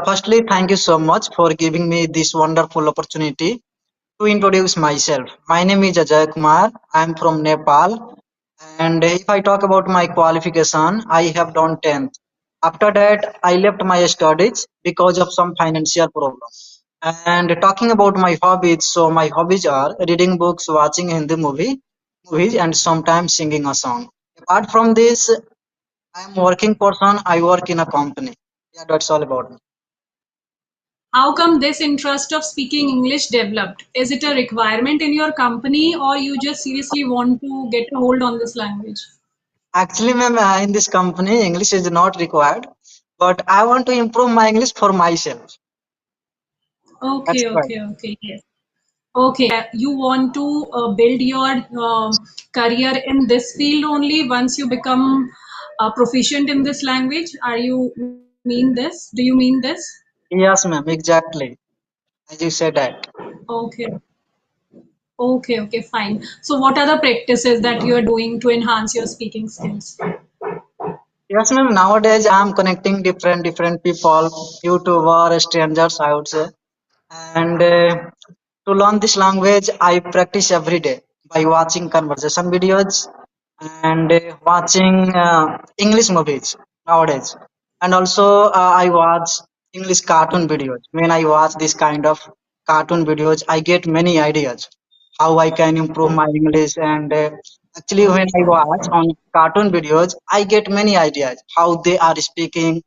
Firstly, thank you so much for giving me this wonderful opportunity to introduce myself. My name is Ajay Kumar. I am from Nepal. And if I talk about my qualification, I have done 10th. After that, I left my studies because of some financial problem. And talking about my hobbies, so my hobbies are reading books, watching movies, and sometimes singing a song. Apart from this, I am working person. I work in a company. Yeah, that's all about me. How come this interest of speaking English developed? Is it a requirement in your company or you just seriously want to get a hold on this language? Actually, ma'am, in this company, English is not required, but I want to improve my English for myself. That's Okay, right. okay, okay, yes. Okay, you want to build your career in this field only once you become proficient in this language? Are you mean this? Do you mean this? Yes, ma'am, exactly. As you said that. Okay, okay, okay, fine. So, what are the practices that you are doing to enhance your speaking skills? Yes, ma'am. Nowadays, I'm connecting different people, YouTuber, strangers, I would say. And to learn this language, I practice every day by watching conversation videos and watching English movies nowadays. And also, I watch English cartoon videos. When I watch this kind of cartoon videos, I get many ideas how I can improve my English. And actually, when I watch on cartoon videos, I get many ideas how they are speaking,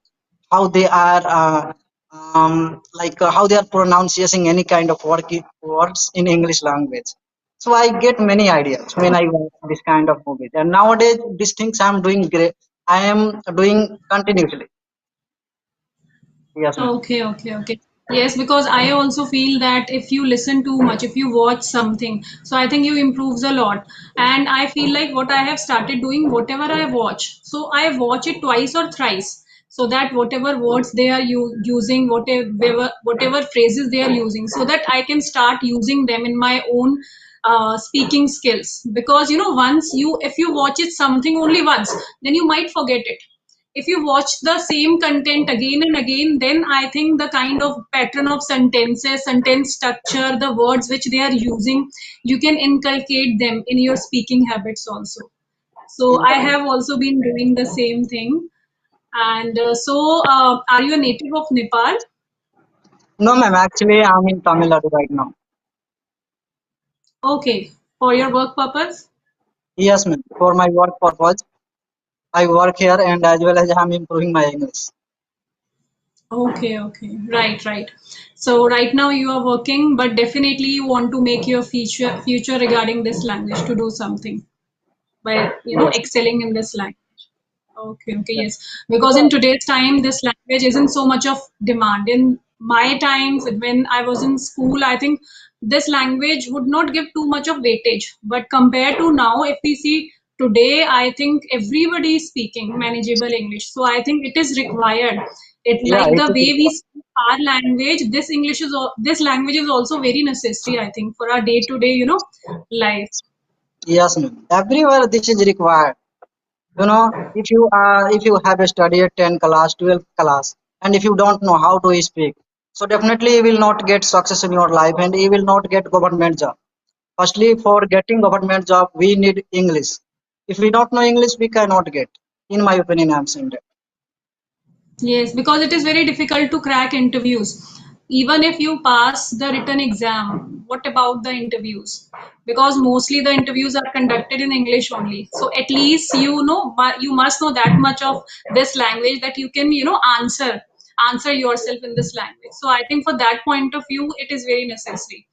how they are how they are pronouncing any kind of words in English language. So I get many ideas when I watch this kind of movies. And nowadays, these things I'm doing great. I am doing continuously. Yes, ma'am. Okay, okay, okay. Yes, because I also feel that if you listen too much, if you watch something, so I think you improves a lot. And I feel like what I have started doing, whatever I watch, so I watch it twice or thrice, so that whatever words they are using, whatever phrases they are using, so that I can start using them in my own speaking skills. Because once if you watch it something only once, then you might forget it. If you watch the same content again and again, then I think the kind of pattern of sentences, sentence structure, the words which they are using, you can inculcate them in your speaking habits also. So I Yeah. have also been doing the same thing. And are you a native of Nepal? No, ma'am. Actually, I'm in Tamil Nadu right now. Okay, for your work purpose? Yes, ma'am. For my work purpose, I work here, and as well as I'm improving my English. Okay, okay. Right, right. So right now you are working, but definitely you want to make your future regarding this language to do something by Yes, ma'am. excelling in this language. Okay, okay, Yeah. yes. Because in Because today's time, this language isn't so much of demand. In my times, when I was in school, I think this language would not give too much of weightage. But compared to now, if we see today, I think everybody is speaking manageable English. So I think it is required. It yeah, like it the is. way we speak our language, this language is also very necessary, I think, for our day-to-day, life. Yes, ma'am. Everywhere this is required. If you have studied 10 class, 12 class, and if you don't know how to speak, so definitely you will not get success in your life and you will not get government job. Firstly, for getting government job, we need English. If we don't know English, we cannot get. In my opinion, I'm saying that. Yes, because it is very difficult to crack interviews. Even if you pass the written exam, what about the interviews? Because mostly the interviews are conducted in English only. So at least you must know that much of this language that you can, answer yourself in this language. So I think for that point of view, it is very necessary.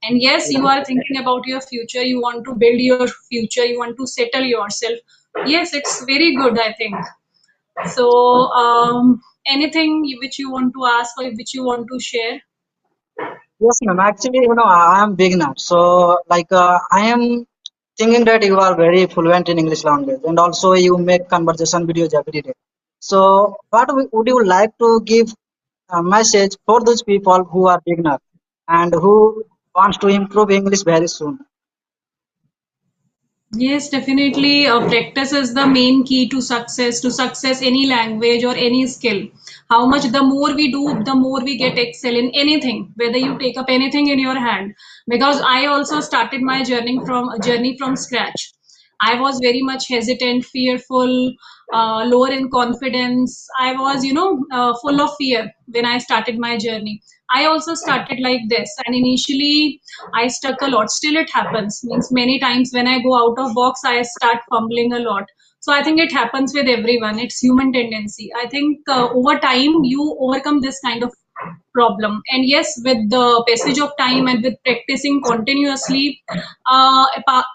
And yes, you are thinking about your future, you want to build your future, you want to settle yourself. Yes, it's very good, I think. So, anything which you want to ask or which you want to share? Yes, ma'am. Actually, I am beginner. So, I am thinking that you are very fluent in English language, and also you make conversation videos every day. So, would you like to give a message for those people who are beginner and who wants to improve English very soon? Yes, definitely. Practice is the main key to success any language or any skill. How much the more we do, the more we get excel in anything, whether you take up anything in your hand. Because I also started my journey from scratch. I was very much hesitant, fearful, lower in confidence. I was, full of fear when I started my journey. I also started like this, and initially I stuck a lot. Still, it happens. Means many times when I go out of box, I start fumbling a lot. So I think it happens with everyone. It's human tendency. I think over time you overcome this kind of problem. And yes, with the passage of time and with practicing continuously,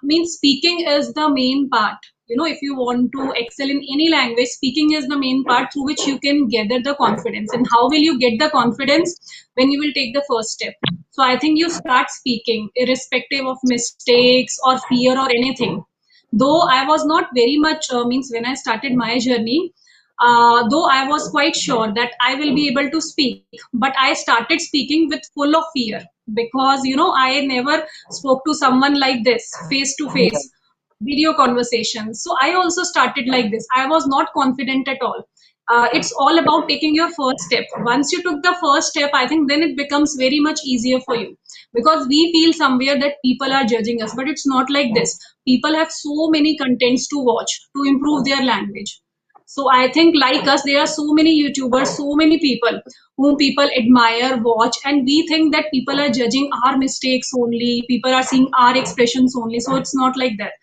means speaking is the main part. If you want to excel in any language, speaking is the main part through which you can gather the confidence. And how will you get the confidence? When you will take the first step. So I think you start speaking irrespective of mistakes or fear or anything. Though I was not very much, means when I started my journey, though I was quite sure that I will be able to speak, but I started speaking with full of fear because I never spoke to someone like this face to Yeah. face video conversations. So I also started like this. I was not confident at all. It's all about taking your first step. Once you took the first step, I think then it becomes very much easier for you because we feel somewhere that people are judging us, but it's not like this. People have so many contents to watch to improve their language. So I think like us, there are so many YouTubers, so many people whom people admire, watch, and we think that people are judging our mistakes only, people are seeing our expressions only. So it's not like that.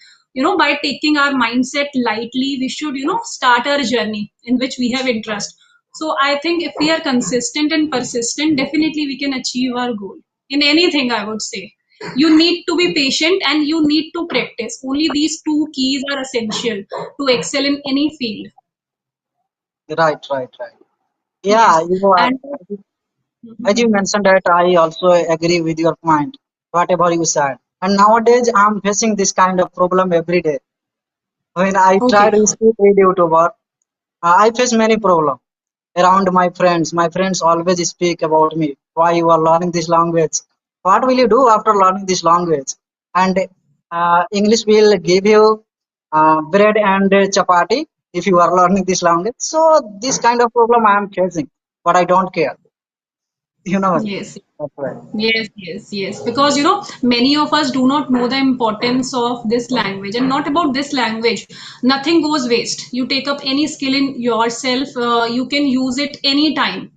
By taking our mindset lightly, we should, start our journey in which we have interest. So I think if we are consistent and persistent, definitely we can achieve our goal in anything, I would say. You need to be patient and you need to practice. Only these two keys are essential to excel in any field. Right, right, right. Yeah, Yes, and as you Mhm. mentioned that I also agree with your point, whatever you said. And nowadays I'm facing this kind of problem every day. When I try Okay. to speak with YouTuber, I face many problems around my friends. My friends always speak about me. Why you are learning this language? What will you do after learning this language? And English will give you bread and chapati if you are learning this language. So this kind of problem I am facing, but I don't care. You know, Yes. that's right. Yes, yes, yes. Because many of us do not know the importance of this language, and not about this language. Nothing goes waste. You take up any skill in yourself, you can use it anytime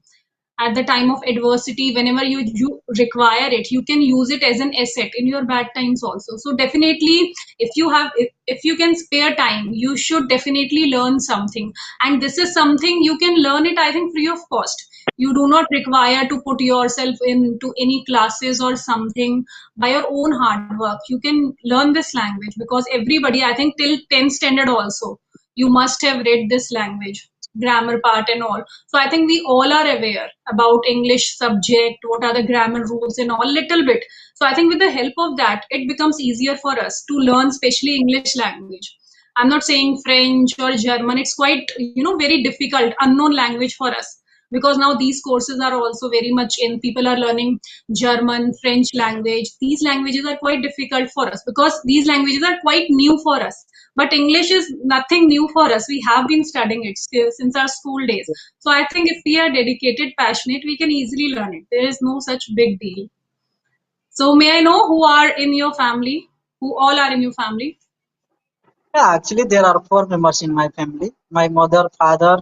at the time of adversity. Whenever you require it, you can use it as an asset in your bad times also. So definitely, if you can spare time, you should definitely learn something. And this is something you can learn it, I think, free of cost. You do not require to put yourself into any classes or something. By your own hard work you can learn this language, because everybody, I think, till 10th standard also, you must have read this language, grammar part and all. So I think we all are aware about English subject, what are the grammar rules and all, little bit. So I think with the help of that, it becomes easier for us to learn, especially English language. I'm not saying French or German. It's quite, very difficult, unknown language for us, because now these courses are also very much in. People are learning German, French language. These languages are quite difficult for us because these languages are quite new for us. But English is nothing new for us. We have been studying it since our school days. So I think if we are dedicated, passionate, we can easily learn it. There is no such big deal. So may I know who are in your family? Who all are in your family? Yeah, actually, there are four members in my family: my mother, father,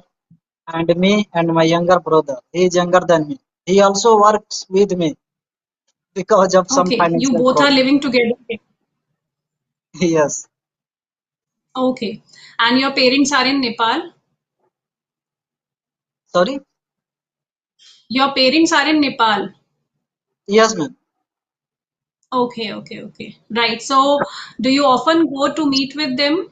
and me, and my younger brother. He is younger than me. He also works with me because of some Okay, you financial both are problem. living together. Yes. Okay. And your parents are in Nepal? Sorry? Your parents are in Nepal. Yes, ma'am. Okay, okay, okay. Right. So, do you often go to meet with them?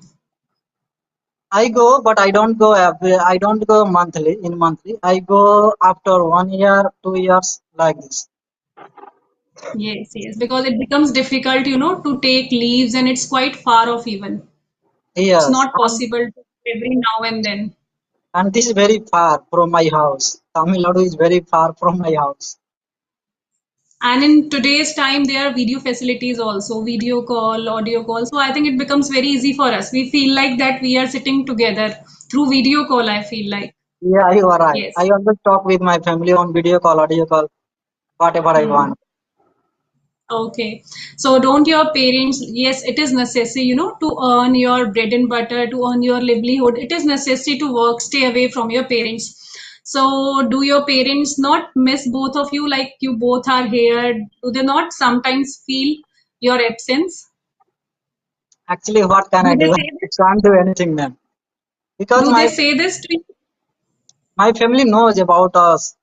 I go, but I don't go monthly, in monthly. I go after 1 year, 2 years, like this. Yes, yes. Because it becomes difficult, to take leaves, and it's quite far off even. It's Yes. not possible to every now and then. And this is very far from my house. Tamil Nadu is very far from my house. And in today's time, there are video facilities also, video call, audio call. So I think it becomes very easy for us. We feel like that we are sitting together through video call, I feel like. Yeah, you are right. I Yes. always talk with my family on video call, audio call, whatever I Hmm. want. Okay. So don't your parents, yes, it is necessary, to earn your bread and butter, to earn your livelihood. It is necessary to work, stay away from your parents. So do your parents not miss both of you like you both are here? Do they not sometimes feel your absence? Actually, what can Do I they do? say I this? can't do anything, man. Because Do they my say this to you? my family knows about us.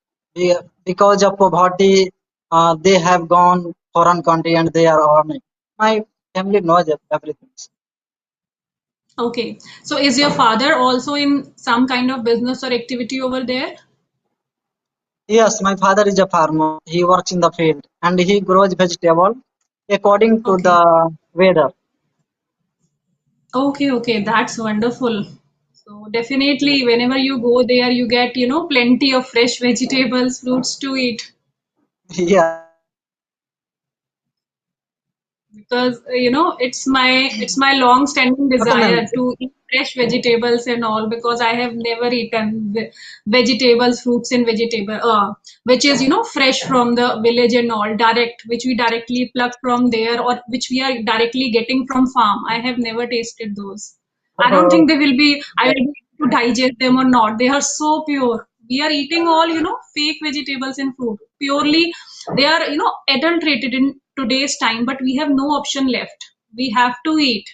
Because of poverty, they have gone foreign country and they are earning. My family knows everything. Okay. So is your father also in some kind of business or activity over there? Yes, my father is a farmer. He works in the field and he grows vegetable according to Okay. the weather. Okay, okay, that's wonderful. So definitely whenever you go there, you get, plenty of fresh vegetables, fruits to eat. Yeah, Because it's my long standing desire definitely. to eat fresh vegetables and all, because I have never eaten vegetables, fruits and vegetable which is fresh from the village and all, direct, which we directly pluck from there, or which we are directly getting from farm. I have never tasted those. I don't think they will be I will be able to digest them or not. They are so pure. We are eating all fake vegetables and fruit purely. They are adulterated in today's time, but we have no option left. We have to eat.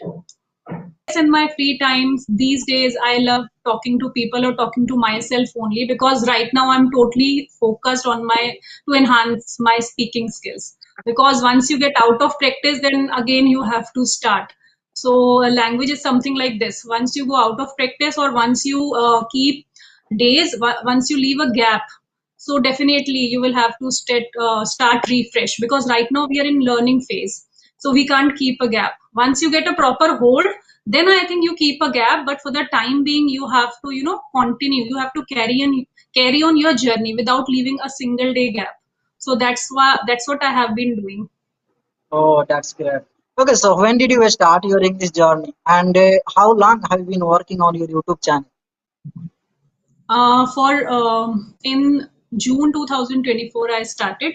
In my free times these days, I love talking to people or talking to myself only, because right now I'm totally focused on my to enhance my speaking skills. Because once you get out of practice, then again you have to start. So a language is something like this. Once you go out of practice, or once you keep days, once you leave a gap, so definitely you will have to start refresh, because right now we are in learning phase. So we can't keep a gap. Once you get a proper hold, then I think you keep a gap. But for the time being, you have to, continue. You have to carry on your journey without leaving a single day gap. So that's what I have been doing. Oh, that's great. Okay, so when did you start your English journey and how long have you been working on your YouTube channel? For in June 2024, I started.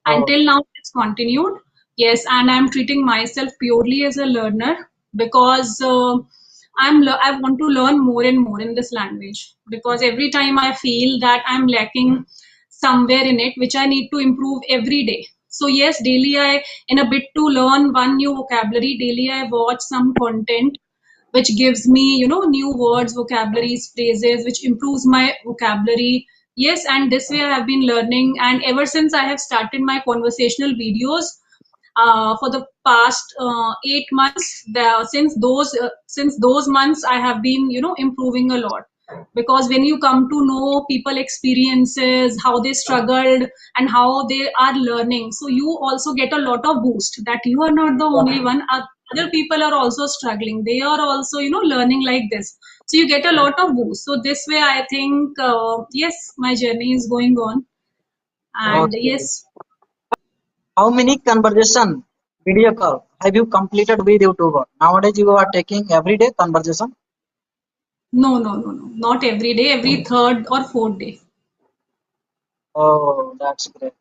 Oh, Until now, it's continued. Yes, and I'm treating myself purely as a learner, because I want to learn more and more in this language, because every time I feel that I'm lacking somewhere in it, which I need to improve every day. So yes, daily I, in a bit to learn one new vocabulary, daily I watch some content which gives me new words, vocabularies, phrases, which improves my vocabulary. Yes, and this way I have been learning, and ever since I have started my conversational videos, for the past 8 months, since those months I have been improving a lot. Because when you come to know people experiences, how they struggled and how they are learning, so you also get a lot of boost that you are not the yeah. only one. Other people are also struggling, they are also learning like this. So you get a lot of boost. So this way I think, yes, my journey is going on. And Okay. yes. How many conversation video call have you completed with YouTuber? Nowadays you are taking everyday conversation. No, no, no, no. Not every day, every third or fourth day. Oh, that's great.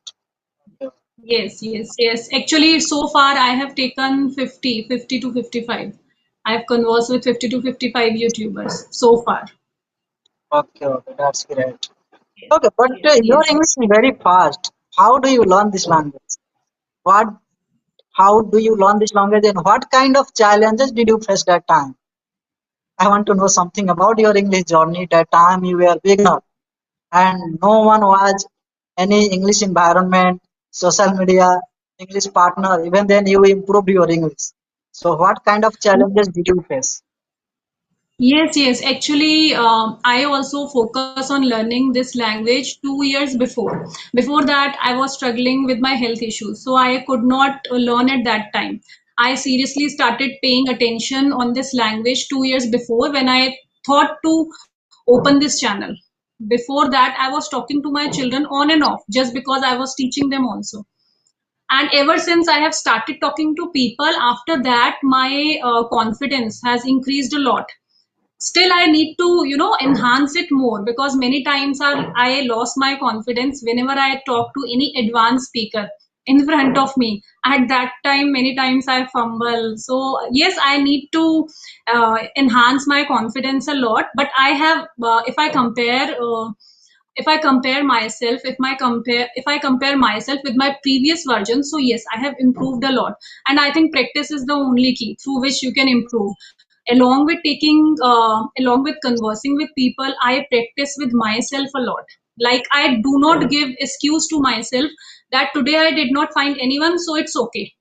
Okay. Yes, yes, yes. Actually, so far I have taken 50 to 55. I have conversed with 50 to 55 YouTubers so far. Okay, okay, that's great. Yes, Okay, but yes, your yes. English is very fast. How do you learn this language? What? How do you learn this language, and what kind of challenges did you face that time? I want to know something about your English journey. That time you were beginner, and no one was any English environment, social media, English partner. Even then, you improved your English. So, what kind of challenges did you face? Yes, yes. Actually, I also focus on learning this language 2 years before. Before that, I was struggling with my health issues, so I could not learn at that time. I seriously started paying attention on this language 2 years before, when I thought to open this channel. Before that, I was talking to my children on and off just because I was teaching them also. And ever since I have started talking to people, after that my confidence has increased a lot. Still I need to enhance it more, because many times I lost my confidence whenever I talk to any advanced speaker in front of me. At that time many times I fumble. So yes, I need to enhance my confidence a lot. But I have if I compare myself, if I compare myself with my previous version, so yes, I have improved a lot. And I think practice is the only key through which you can improve. Along with conversing with people, I practice with myself a lot. Like I do not give excuse to myself that today I did not find anyone, so it's okay.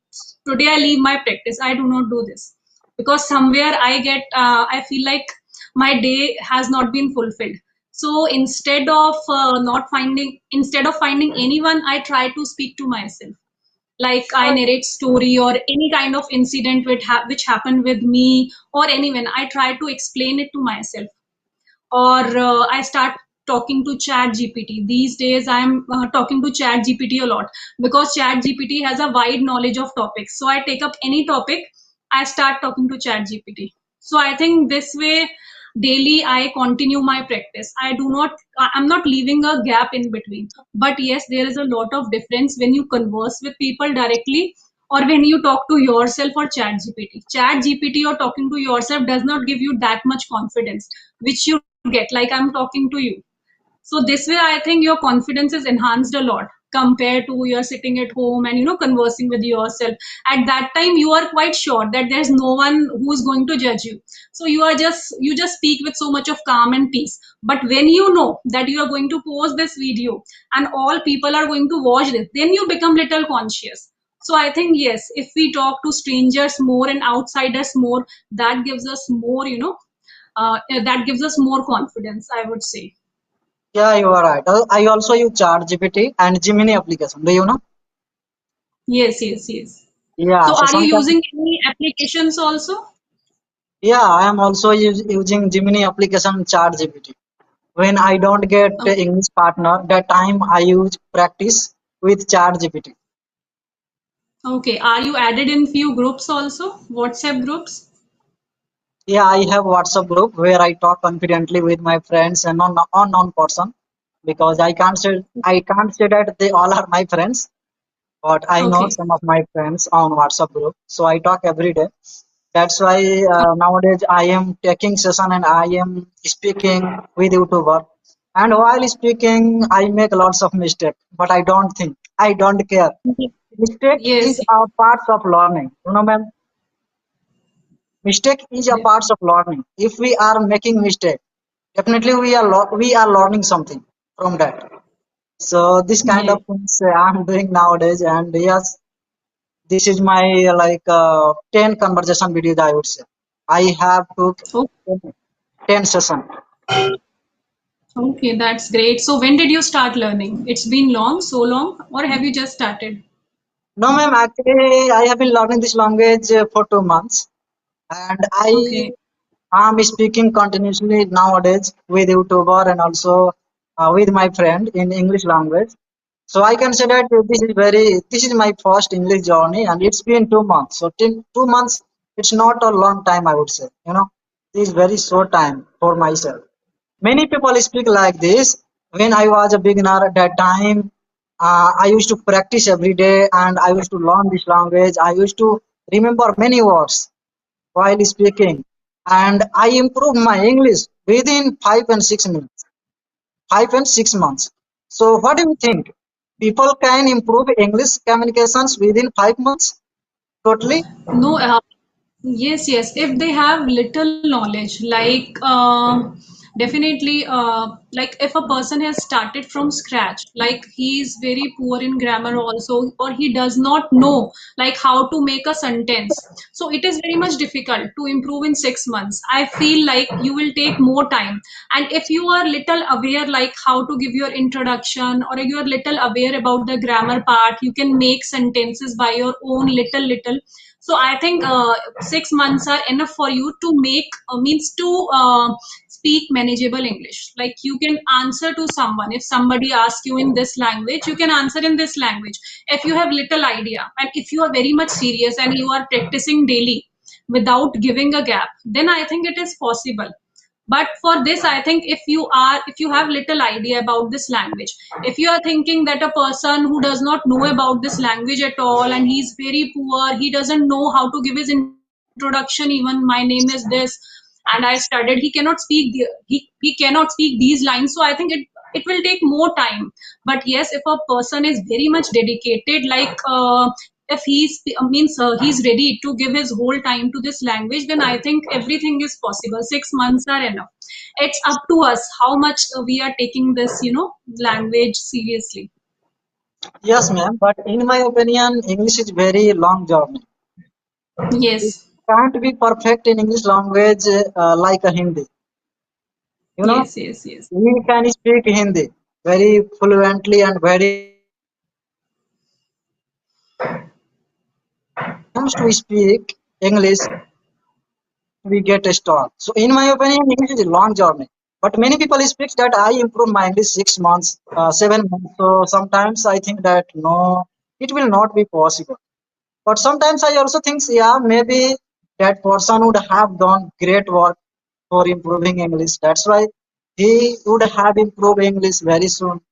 Today I leave my practice. I do not do this, because somewhere I feel like my day has not been fulfilled. So instead of finding anyone, I try to speak to myself. Like I narrate story or any kind of incident which happened with me or anyone. I try to explain it to myself, or I start talking to chat gpt. These days I'm talking to chat gpt a lot, because chat gpt has a wide knowledge of topics. So I take up any topic, I start talking to chat gpt. So I think this way daily I continue my practice. I'm not leaving a gap in between. But yes, there is a lot of difference when you converse with people directly, or when you talk to yourself or chat gpt. Chat gpt or talking to yourself does not give you that much confidence which you get, like I'm talking to you. So this way I think your confidence is enhanced a lot compared to you're sitting at home and conversing with yourself. At that time you are quite sure that there's no one who is going to judge you. So you just speak with so much of calm and peace. But when you know that you are going to post this video and all people are going to watch this, then you become little conscious. So I think yes, if we talk to strangers more and outsiders more, that gives us more, that gives us more confidence, I would say. Yeah, you are right. I also use ChatGPT and Gemini application. Do you know? Yes, yes, yes. Yeah, So so are you sometimes, using any applications also? yeah, I am also using Gemini application ChatGPT. When I don't get the Okay. English partner, that time I use practice with ChatGPT. Okay. Are you added in few groups also? WhatsApp groups? Yeah, I have WhatsApp group where I talk confidently with my friends and unknown person because I can't say that they all are my friends, but I know Okay. some of my friends on WhatsApp group. So I talk every day. That's why nowadays I am taking session and I am speaking with YouTuber. And while speaking, I make lots of mistake, but I don't think, I don't care. Okay. Mistake is Yes, a part of learning. You know, ma'am, mistake is a yes, part of learning. If we are making mistake, definitely we are learning something from that. So this kind of yes. things I'm doing nowadays, and yes, this is my 10 conversation videos, I would say. I have took Oh, 10 session. okay, that's great. So when did you start learning? It's been long, so long, or have you just started? No, ma'am, actually, I have been learning this language for 2 months, and I Okay. am speaking continuously nowadays with YouTuber and also with my friend in English language. So I can say that this is my first English journey, and it's been 2 months. So 2 months, it's not a long time, I would say. It is very short time for myself. Many people speak like this. When I was a beginner at that time, I used to practice every day and I used to learn this language. I used to remember many words while speaking, and I improved my English within 5 and 6 minutes, 5 and 6 months. So, what do you think? People can improve English communications within 5 months? Totally? No, yes, yes. If they have little knowledge, like definitely, like if a person has started from scratch, like he is very poor in grammar also, or he does not know like how to make a sentence. So it is very much difficult to improve in 6 months. I feel like you will take more time. And if you are little aware, like how to give your introduction, or you are little aware about the grammar part, you can make sentences by your own little. So I think 6 months are enough for you to make means to speak manageable English. Like you can answer to someone. If somebody asks you in this language, you can answer in this language. If you have little idea and if you are very much serious and you are practicing daily without giving a gap, then I think it is possible. But for this, I think if you have little idea about this language, if you are thinking that a person who does not know about this language at all and he's very poor, he doesn't know how to give his introduction, even my name is this and I studied, he cannot speak these lines. So I think it will take more time. But yes, if a person is very much dedicated, like if he's ready to give his whole time to this language, then I think everything is possible. 6 months are enough. It's up to us how much we are taking this language seriously. Yes, ma'am. But in my opinion, English is very long journey. We Yes, can't be perfect in English language like a Hindi. You know, yes, yes, yes. we can speak Hindi very fluently and very confidently. But when it comes to speak English, we get stuck. So in my opinion, English is a long journey. But many people speak that I improve my English 6 months, 7 months. So sometimes I think that no, it will not be possible. But sometimes I also think, yeah, maybe that person would have done great work for improving English. That's why he would have improved English very soon.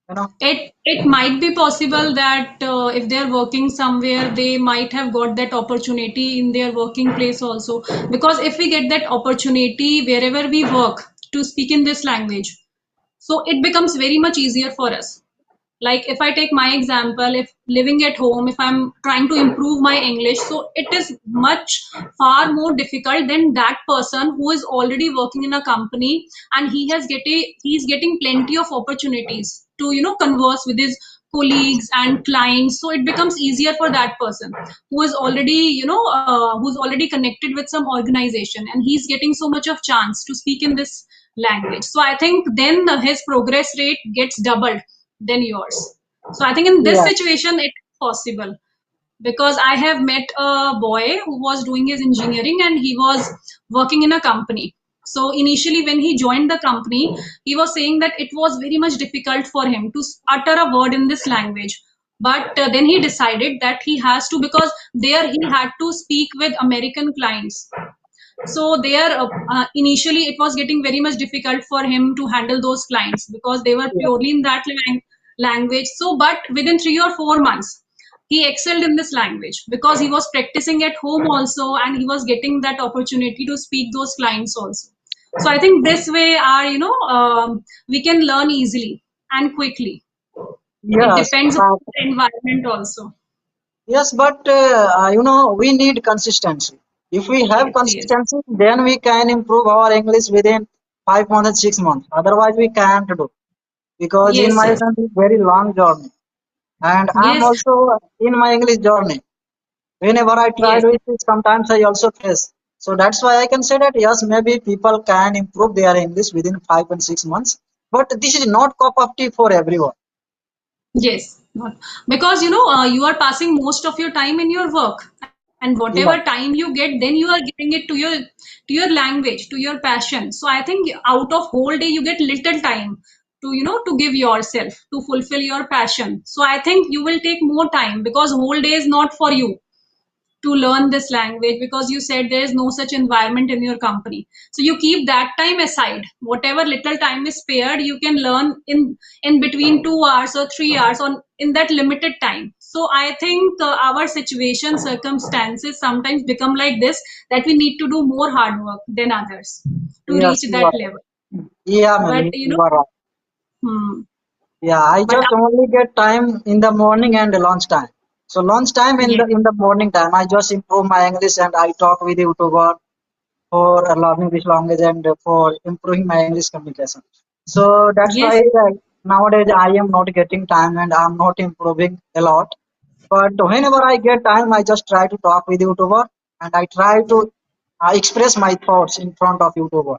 You know. It might be possible that if they're working somewhere, they might have got that opportunity in their working place also. Because if we get that opportunity wherever we work to speak in this language, so it becomes very much easier for us. Like if I take my example, if living at home, if I'm trying to improve my English, so it is much far more difficult than that person who is already working in a company and he's getting plenty of opportunities to converse with his colleagues and clients. So it becomes easier for that person who is already who's already connected with some organization, and he's getting so much of chance to speak in this language. So I think then his progress rate gets doubled than yours. So I think in this Yeah. situation it's possible, because I have met a boy who was doing his engineering and he was working in a company. So initially when he joined the company, he was saying that it was very much difficult for him to utter a word in this language. But then he decided that he has to, because there he had to speak with American clients. So there, initially it was getting very much difficult for him to handle those clients because they were Yeah. purely in that language. So, but within 3 or 4 months, he excelled in this language because he was practicing at home also, and he was getting that opportunity to speak those clients also. So I think this way are we can learn easily and quickly. It Yes. depends on the environment also. Yes, but we need consistency. If we have Yes, yes, consistency, then we can improve our English within 5 months and 6 months. Otherwise, we can't do. Because in yes, my yes, opinion, it's very long journey, and I'm yes, also in my English journey. Whenever I try yes. to speak, sometimes I also face. So that's why I can say that yes, maybe people can improve their English within 5 and 6 months. But this is not cup of tea for everyone. Yes, not because you are passing most of your time in your work, and whatever Yeah, time you get, then you are giving it to your language, to your passion. So I think out of whole day you get little time to to give yourself to fulfill your passion. So I think you will take more time because whole day is not for you to learn this language, because you said there is no such environment in your company. So you keep that time aside. Whatever little time is spared, you can learn in between 2 hours or 3 hours on in that limited time. So I think our situation circumstances sometimes become like this, that we need to do more hard work than others to yes, reach you that are level. right. Yeah, ma'am, But you are right. hmm, Yeah, I but just only get time in the morning and lunch time. So lunch time in yeah, the morning time, I just improve my English and I talk with YouTuber for learning this language and for improving my English communication. So that's yes. why nowadays I am not getting time and I'm not improving a lot. But whenever I get time, I just try to talk with YouTuber and I try to express my thoughts in front of YouTuber.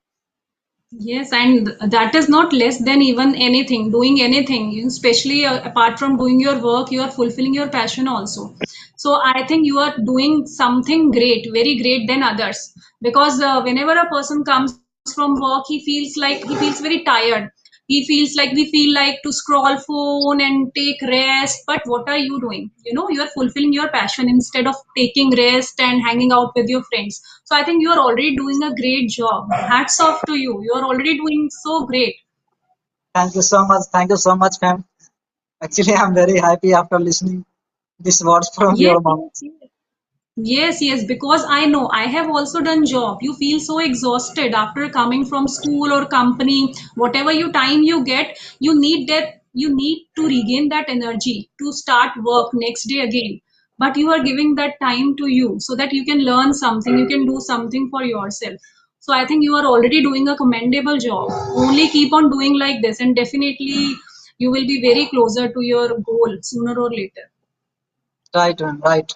Yes, and that is not less than even anything, doing anything, especially apart from doing your work, you are fulfilling your passion also. So I think you are doing something great, very great than others. Because whenever a person comes from work, he feels very tired. He feels like we feel like to scroll phone and take rest. But what are you doing? You are fulfilling your passion instead of taking rest and hanging out with your friends. So I think you are already doing a great job. Hats off to you. You are already doing so great. Thank you so much. Thank you so much, ma'am. Actually, I'm very happy after listening these words from Yes, your mouth. yes, yes. Yes, yes, because I know I have also done job. You feel so exhausted after coming from school or company, whatever you time you get, you need to regain that energy to start work next day again. But you are giving that time to you so that you can learn something, you can do something for yourself. So I think you are already doing a commendable job. Only keep on doing like this and definitely you will be very closer to your goal sooner or later. Right, ma'am. Right.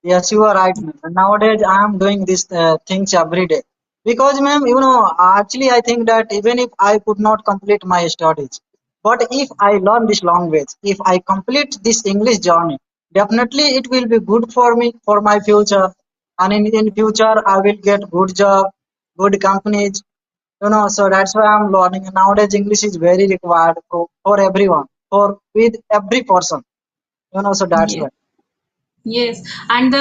Yes, you are right, ma'am. And nowadays, I am doing these things every day because, ma'am, actually, I think that even if I could not complete my studies, but if I learn this language, if I complete this English journey, definitely it will be good for me for my future. And in future, I will get good job, good companies. So that's why I'm learning. And nowadays, English is very required for everyone, for with every person. So that's Yes. why. Yes, and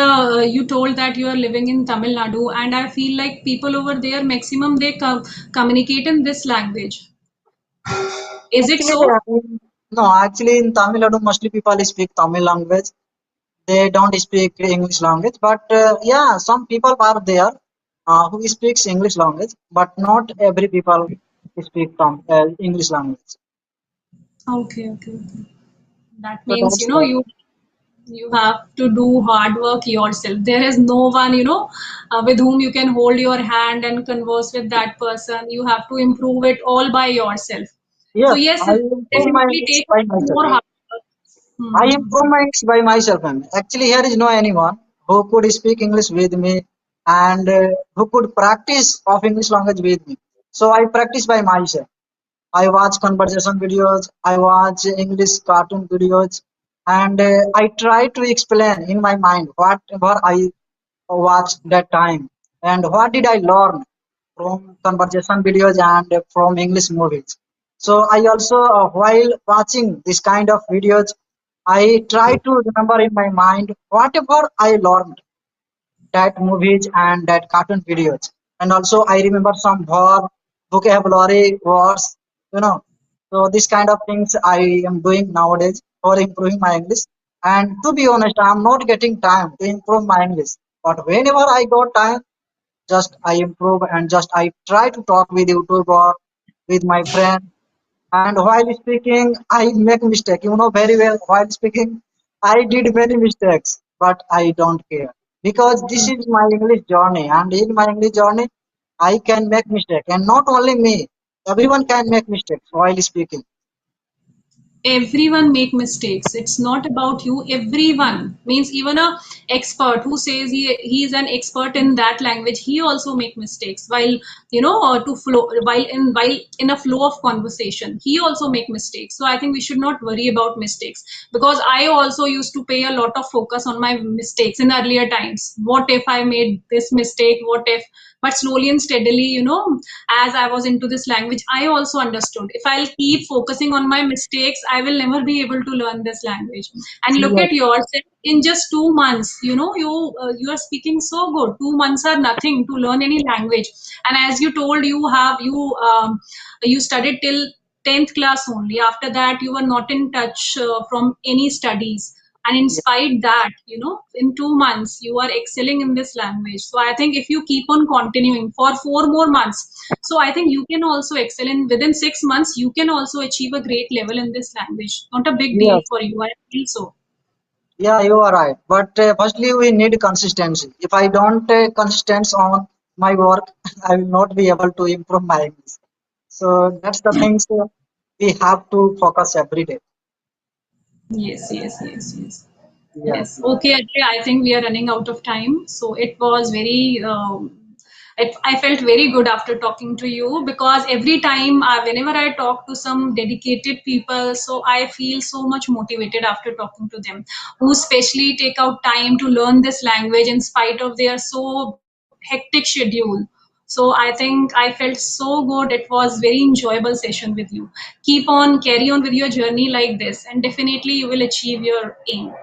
you told that you are living in Tamil Nadu, and I feel like people over there maximum they communicate in this language. Is it Actually, so? no, actually in Tamil Nadu, mostly people speak Tamil language. They don't speak English language. But yeah, some people are there who speaks English language, but not every people speak English language. Okay, okay, okay. That So means that's why. you have to do hard work yourself. There is no one with whom you can hold your hand and converse with that person. You have to improve it all by yourself. So Yes, yes, I it improve my definitely English takes by myself. more hard work. I Hmm. improve my English by myself. And actually, here is no anyone who could speak English with me and who could practice of English language with me. So I practice by myself. I watch conversation videos, I watch English cartoon videos, and I try to explain in my mind whatever I watched that time and what did I learn from conversation videos and from English movies. So I also, while watching this kind of videos, I try to remember in my mind whatever I learned that movies and that cartoon videos. And also I remember some vocabulary words, you know. So this kind of things I am doing nowadays for improving my English. And to be honest, I'm not getting time to improve my English. But whenever I got time, just I improve and just I try to talk with YouTube or with my friend, and while speaking I make mistake, very well. While speaking I did many mistakes, but I don't care because this is my English journey, and in my English journey I can make mistake, and not only me, everyone can make mistakes while speaking. Everyone make mistakes. It's not about you. Everyone means even a expert who says he is an expert in that language, he also make mistakes while to flow while in a flow of conversation, he also make mistakes. So I think we should not worry about mistakes, because I also used to pay a lot of focus on my mistakes in earlier times. What if I made this mistake? What if? But slowly and steadily, as I was into this language, I also understood if I'll keep focusing on my mistakes, I will never be able to learn this language. And look Yes, at yourself, in just 2 months, you are speaking so good. 2 months are nothing to learn any language. And as you told, you studied till 10th class only. After that, you were not in touch from any studies, and in yes, spite that, in 2 months you are excelling in this language. So I think if you keep on continuing for 4 more months, so I think you can also excel in within 6 months. You can also achieve a great level in this language. Not a big deal yes. for you, I feel so. Yeah, you are right. But firstly, we need consistency. If I don't consistency on my work, I will not be able to improve my English. So that's the things we have to focus every day. Yes, yes, yes, yes. Yes, Yes. yes, Okay, Ajay, I think we are running out of time. So it was I felt very good after talking to you, because every time, whenever I talk to some dedicated people, so I feel so much motivated after talking to them, who especially take out time to learn this language in spite of their so hectic schedule. So I think I felt so good. It was very enjoyable session with you. Keep on, carry on with your journey like this, and definitely you will achieve your aim.